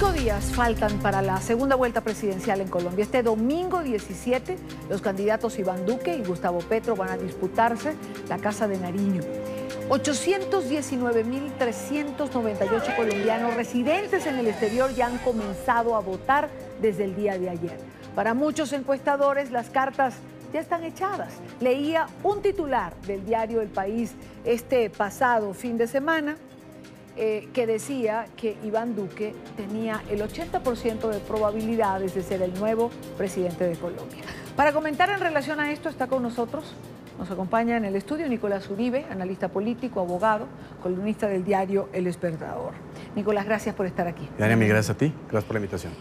5 días faltan para la segunda vuelta presidencial en Colombia. Este domingo 17, los candidatos Iván Duque y Gustavo Petro van a disputarse la Casa de Nariño. 819.398 colombianos residentes en el exterior ya han comenzado a votar desde el día de ayer. Para muchos encuestadores, las cartas ya están echadas. Leía un titular del diario El País este pasado fin de semana que decía que Iván Duque tenía el 80% de probabilidades de ser el nuevo presidente de Colombia. Para comentar en relación a esto está con nosotros, nos acompaña en el estudio Nicolás Uribe, analista político, abogado, columnista del diario El Espectador. Nicolás, gracias por estar aquí. Dani, gracias a ti, gracias por la invitación.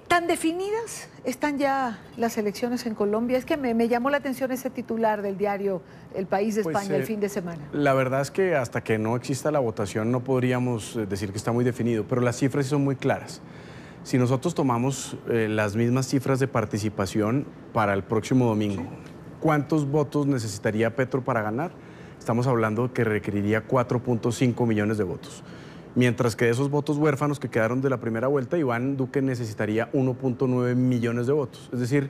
¿Tan definidas están ya las elecciones en Colombia? Es que me llamó la atención ese titular del diario El País de España el fin de semana. La verdad es que hasta que no exista la votación no podríamos decir que está muy definido, pero las cifras sí son muy claras. Si nosotros tomamos las mismas cifras de participación para el próximo domingo, ¿cuántos votos necesitaría Petro para ganar? Estamos hablando que requeriría 4.5 millones de votos. Mientras que de esos votos huérfanos que quedaron de la primera vuelta, Iván Duque necesitaría 1.9 millones de votos. Es decir,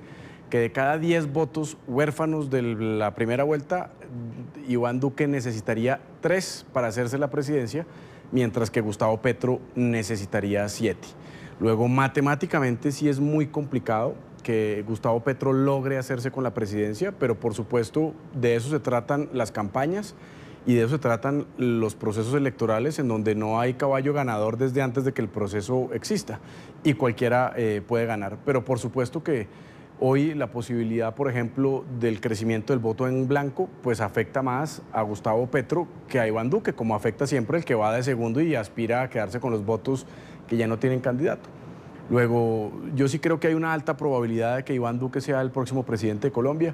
que de cada 10 votos huérfanos de la primera vuelta, Iván Duque necesitaría 3 para hacerse la presidencia, mientras que Gustavo Petro necesitaría 7. Luego, matemáticamente sí es muy complicado que Gustavo Petro logre hacerse con la presidencia, pero por supuesto de eso se tratan las campañas y de eso se tratan los procesos electorales, en donde no hay caballo ganador desde antes de que el proceso exista y cualquiera puede ganar. Pero por supuesto que hoy la posibilidad, por ejemplo, del crecimiento del voto en blanco, pues afecta más a Gustavo Petro que a Iván Duque, como afecta siempre el que va de segundo y aspira a quedarse con los votos que ya no tienen candidato. Luego, yo sí creo que hay una alta probabilidad de que Iván Duque sea el próximo presidente de Colombia,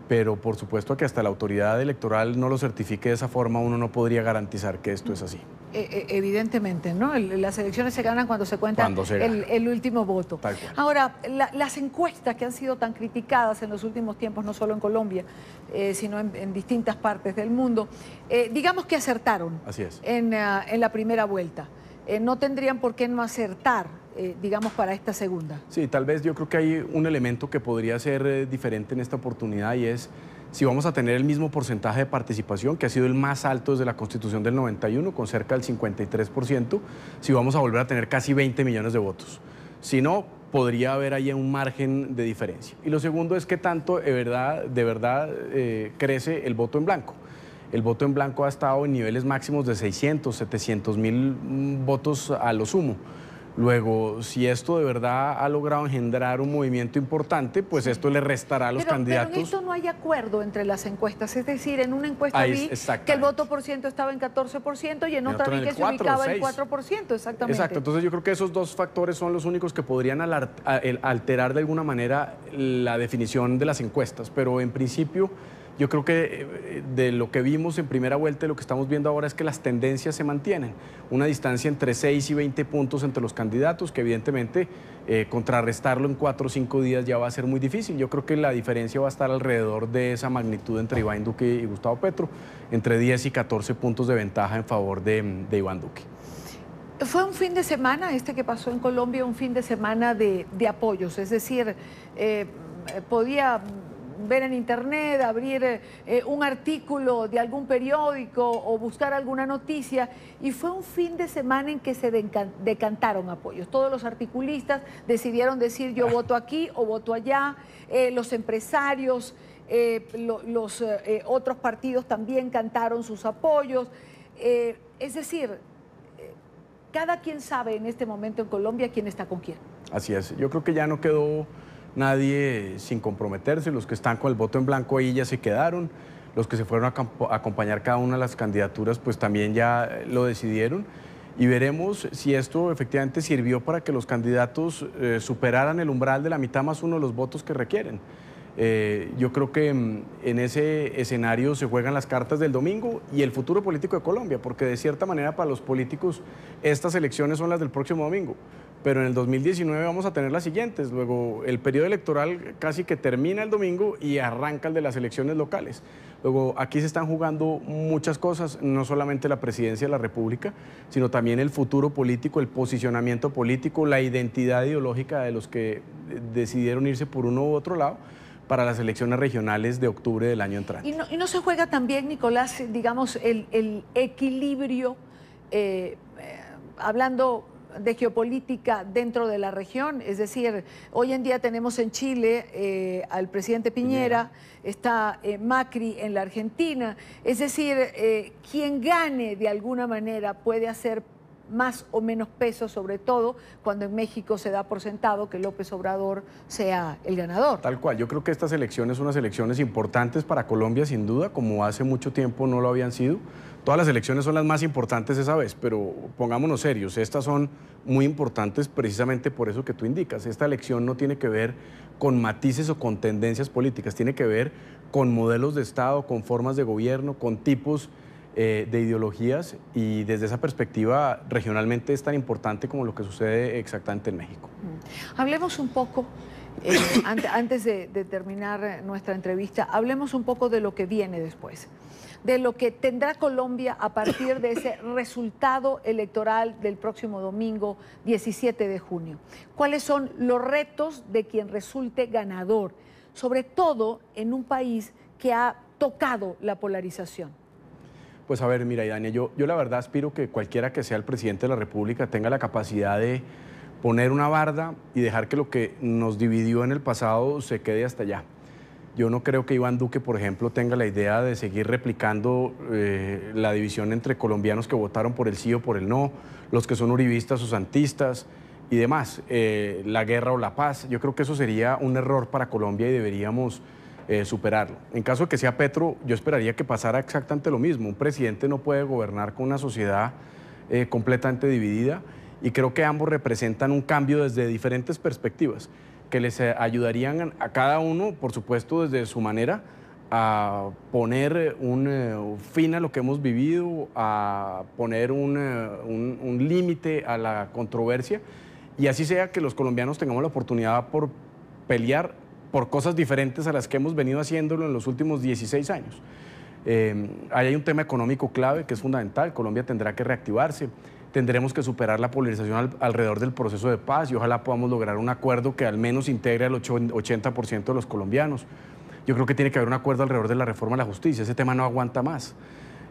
pero por supuesto que hasta la autoridad electoral no lo certifique de esa forma, uno no podría garantizar que esto es así. Evidentemente, ¿no? Las elecciones se ganan cuando se cuenta el último voto. Ahora, las encuestas que han sido tan criticadas en los últimos tiempos, no solo en Colombia, sino en distintas partes del mundo, digamos que acertaron. Así es. En la primera vuelta. No tendrían por qué no acertar, digamos, para esta segunda. Sí, tal vez yo creo que hay un elemento que podría ser diferente en esta oportunidad, y es si vamos a tener el mismo porcentaje de participación, que ha sido el más alto desde la Constitución del 91, con cerca del 53%, si vamos a volver a tener casi 20 millones de votos. Si no, podría haber ahí un margen de diferencia. Y lo segundo es qué tanto de verdad crece el voto en blanco. El voto en blanco ha estado en niveles máximos de 600, 700 mil votos a lo sumo. Luego, si esto de verdad ha logrado engendrar un movimiento importante, pues esto le restará a los candidatos. Pero en esto no hay acuerdo entre las encuestas. Es decir, en una encuesta vi que el voto por ciento estaba en 14% y en otra vi que se ubicaba en 4%, exactamente. Exacto, entonces yo creo que esos dos factores son los únicos que podrían alterar de alguna manera la definición de las encuestas, pero en principio yo creo que de lo que vimos en primera vuelta, lo que estamos viendo ahora es que las tendencias se mantienen. Una distancia entre 6 y 20 puntos entre los candidatos, que evidentemente contrarrestarlo en 4 o 5 días ya va a ser muy difícil. Yo creo que la diferencia va a estar alrededor de esa magnitud entre Iván Duque y Gustavo Petro, entre 10 y 14 puntos de ventaja en favor de Iván Duque. Fue un fin de semana, este que pasó en Colombia, un fin de semana de apoyos, es decir, podía ver en internet, abrir un artículo de algún periódico o buscar alguna noticia, y fue un fin de semana en que se decantaron apoyos. Todos los articulistas decidieron decir yo voto aquí o voto allá, los empresarios, los otros partidos también cantaron sus apoyos, es decir, cada quien sabe en este momento en Colombia quién está con quién. Así es, yo creo que ya no quedó nadie sin comprometerse. Los que están con el voto en blanco ahí ya se quedaron, los que se fueron a acompañar cada una de las candidaturas pues también ya lo decidieron, y veremos si esto efectivamente sirvió para que los candidatos superaran el umbral de la mitad más uno de los votos que requieren. Yo creo que en ese escenario se juegan las cartas del domingo y el futuro político de Colombia, porque de cierta manera para los políticos estas elecciones son las del próximo domingo, pero en el 2019 vamos a tener las siguientes. Luego el periodo electoral casi que termina el domingo y arranca el de las elecciones locales. Luego aquí se están jugando muchas cosas, no solamente la presidencia de la República, sino también el futuro político, el posicionamiento político, la identidad ideológica de los que decidieron irse por uno u otro lado para las elecciones regionales de octubre del año entrante. ¿Y no se juega también, Nicolás, digamos, el equilibrio, hablando de geopolítica dentro de la región? Es decir, hoy en día tenemos en Chile al presidente Piñera, está Macri en la Argentina, es decir, quien gane de alguna manera puede hacer más o menos peso, sobre todo cuando en México se da por sentado que López Obrador sea el ganador. Tal cual, yo creo que estas elecciones son unas elecciones importantes para Colombia, sin duda, como hace mucho tiempo no lo habían sido. Todas las elecciones son las más importantes esa vez, pero pongámonos serios, estas son muy importantes precisamente por eso que tú indicas. Esta elección no tiene que ver con matices o con tendencias políticas, tiene que ver con modelos de Estado, con formas de gobierno, con tipos de ideologías, y desde esa perspectiva regionalmente es tan importante como lo que sucede exactamente en México. Hablemos un poco, antes de terminar nuestra entrevista, hablemos un poco de lo que viene después, de lo que tendrá Colombia a partir de ese resultado electoral del próximo domingo 17 de junio. ¿Cuáles son los retos de quien resulte ganador, sobre todo en un país que ha tocado la polarización? Pues a ver, mira, Idania, yo la verdad aspiro que cualquiera que sea el presidente de la República tenga la capacidad de poner una barda y dejar que lo que nos dividió en el pasado se quede hasta allá. Yo no creo que Iván Duque, por ejemplo, tenga la idea de seguir replicando la división entre colombianos que votaron por el sí o por el no, los que son uribistas o santistas y demás, la guerra o la paz. Yo creo que eso sería un error para Colombia y deberíamos superarlo. En caso de que sea Petro, yo esperaría que pasara exactamente lo mismo. Un presidente no puede gobernar con una sociedad completamente dividida, y creo que ambos representan un cambio desde diferentes perspectivas que les ayudarían a cada uno, por supuesto, desde su manera, a poner un fin a lo que hemos vivido, a poner un límite a la controversia, y así sea que los colombianos tengamos la oportunidad por pelear por cosas diferentes a las que hemos venido haciéndolo en los últimos 16 años. Ahí hay un tema económico clave que es fundamental. Colombia tendrá que reactivarse, tendremos que superar la polarización alrededor del proceso de paz y ojalá podamos lograr un acuerdo que al menos integre al 80% de los colombianos. Yo creo que tiene que haber un acuerdo alrededor de la reforma a la justicia, ese tema no aguanta más.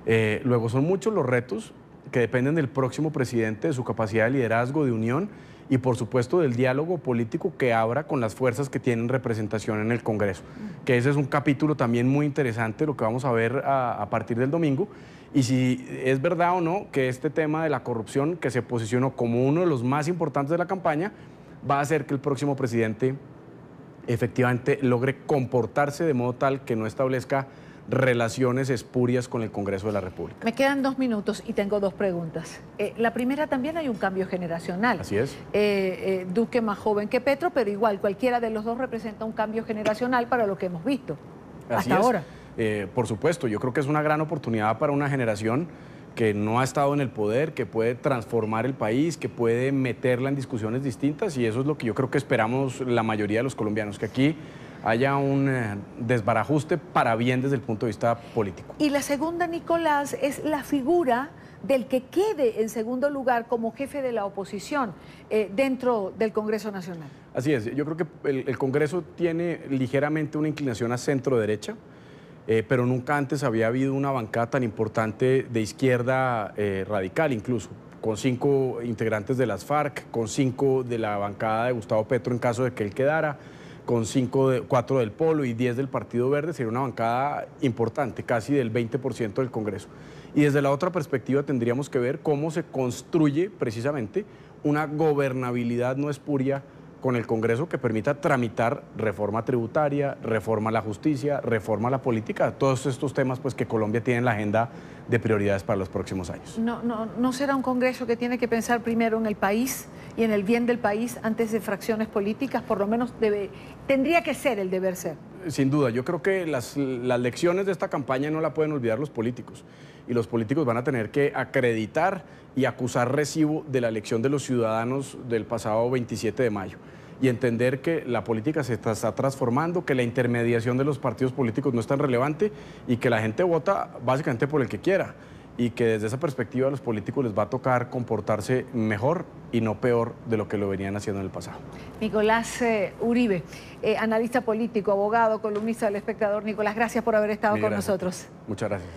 Luego son muchos los retos que dependen del próximo presidente, de su capacidad de liderazgo, de unión y por supuesto del diálogo político que abra con las fuerzas que tienen representación en el Congreso, que ese es un capítulo también muy interesante, lo que vamos a ver a partir del domingo, y si es verdad o no que este tema de la corrupción, que se posicionó como uno de los más importantes de la campaña, va a hacer que el próximo presidente efectivamente logre comportarse de modo tal que no establezca relaciones espurias con el Congreso de la República. Me quedan 2 minutos y tengo 2 preguntas. La primera, también hay un cambio generacional. Así es. Duque más joven que Petro, pero igual cualquiera de los dos representa un cambio generacional para lo que hemos visto hasta ahora. Por supuesto, yo creo que es una gran oportunidad para una generación que no ha estado en el poder, que puede transformar el país, que puede meterla en discusiones distintas, y eso es lo que yo creo que esperamos la mayoría de los colombianos, que aquí haya un desbarajuste para bien desde el punto de vista político. Y la segunda, Nicolás, es la figura del que quede en segundo lugar como jefe de la oposición dentro del Congreso Nacional. Así es, yo creo que el Congreso tiene ligeramente una inclinación a centro-derecha, pero nunca antes había habido una bancada tan importante de izquierda radical, incluso, con 5 integrantes de las FARC, con 5 de la bancada de Gustavo Petro en caso de que él quedara, con 4 del Polo y 10 del Partido Verde. Sería una bancada importante, casi del 20% del Congreso. Y desde la otra perspectiva tendríamos que ver cómo se construye precisamente una gobernabilidad no espuria con el Congreso que permita tramitar reforma tributaria, reforma a la justicia, reforma a la política, todos estos temas pues, que Colombia tiene en la agenda de prioridades para los próximos años. ¿No será un Congreso que tiene que pensar primero en el país y en el bien del país antes de fracciones políticas? Por lo menos tendría que ser el deber ser. Sin duda, yo creo que las lecciones de esta campaña no la pueden olvidar los políticos. Y los políticos van a tener que acreditar y acusar recibo de la elección de los ciudadanos del pasado 27 de mayo. Y entender que la política se está transformando, que la intermediación de los partidos políticos no es tan relevante y que la gente vota básicamente por el que quiera. Y que desde esa perspectiva a los políticos les va a tocar comportarse mejor y no peor de lo que lo venían haciendo en el pasado. Nicolás Uribe, analista político, abogado, columnista del Espectador. Nicolás, gracias por haber estado con nosotros. Muchas gracias.